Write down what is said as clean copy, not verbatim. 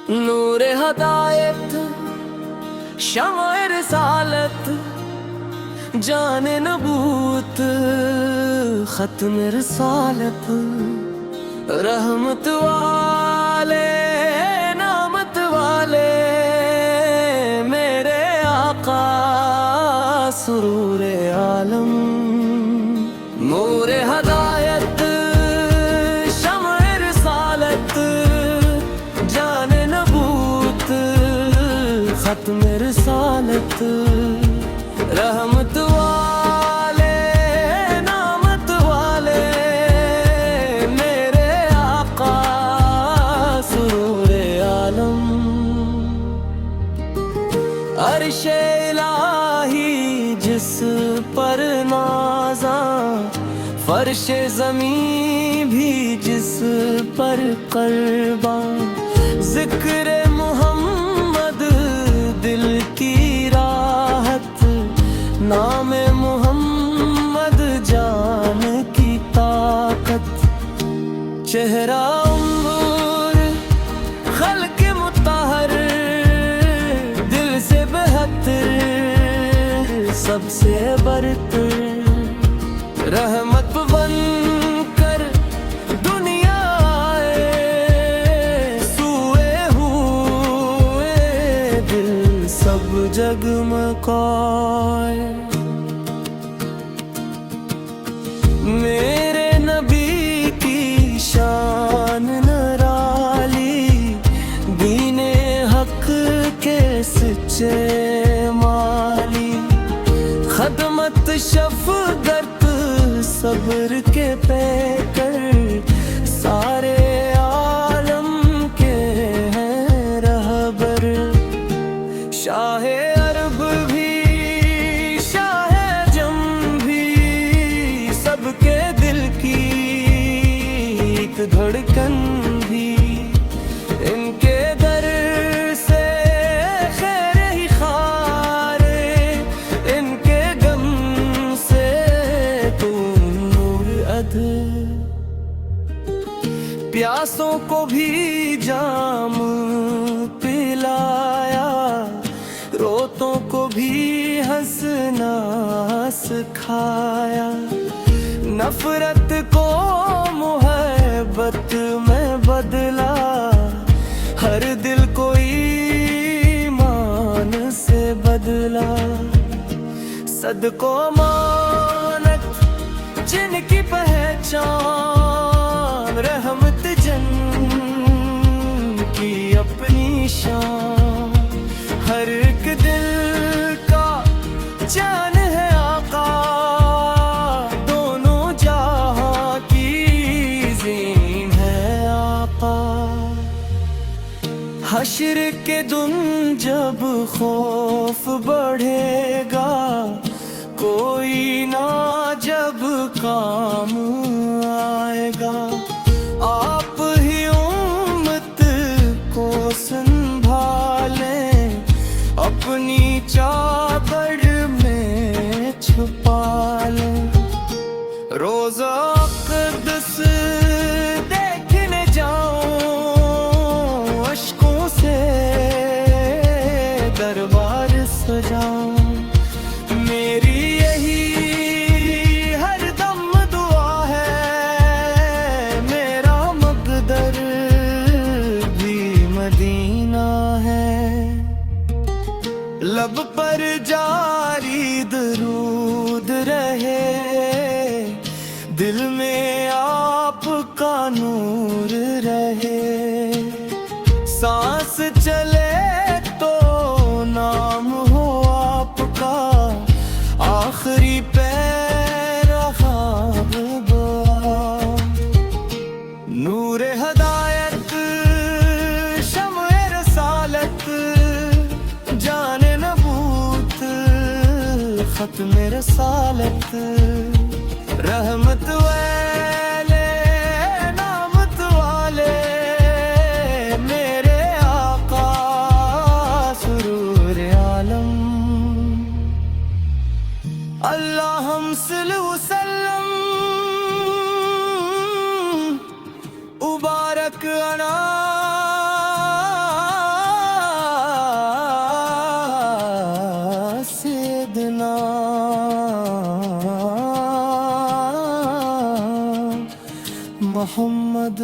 नूरे हदायत शमाए रिसालत जाने नबूत खत्म रिसालत रहमत वाले नामत वाले मेरे आका सुरूरे आलम। नूरे हदायत शमाए रिसालत जाने नबूत खत्म रिसालत रहमत वाले नामत वाले मेरे आका सुरूरे आलम। अर्शे इलाही जिस पर नाज़ा फर्शे ज़मीं भी जिस पर क़र्बा ज़िक्र मुहम्मद दिल की राहत नाम मुहम्मद जान की ताकत चेहरा अंबर खल्क मुत्तहर दिल से बेहतर सबसे बरतर रहमत बनकर दुनिया आए सूए हुए दिल सब जगमगाए। मेरे नबी की शान निराली दीने हक के सच्चे माली खदमत शफ़क़त सब्र के पैकर सारे आलम के हैं रहबर। शाहे अरब भी शाहे जम भी सबके दिल की एक धड़कन भी इनके दर से खैर ही खारे इनके गम से तू नूर अध। प्यासों को भी जाम पिलाया रोतों को भी हंसना सिखाया नफरत को मोहब्बत में बदला हर दिल को ईमान से बदला। सदको मानत जिनकी पहचान रहमत जन की अपनी शान हर एक दिल का जान है आका दोनों जहां की ज़ीन है आका। हश्र के दिन जब खौफ बढ़ेगा कोई ना जब काम आएगा आप ही उम्मत को संभालें अपनी चादर में छुपा लें। रोज़ा अक़दस देखने जाऊं अश्कों से दरबार सजाऊं मेरी यही हरदम दुआ है मेरा मक़दर भी मदीना है। लब पर जारी दरूद रहे दिल में आपका नूर रहे सांस चले तो नाम हो आपका आखिरी पैर ख्वाब दुआ। नूरे हदायत शम्ए रसालत जाने नबूत खत्म रसालत रहमत वाले नामत वाले मेरे आका सुरूर आलम। अल्लाहुम सल्लि वसल्लम उबारक अना मोहम्मद।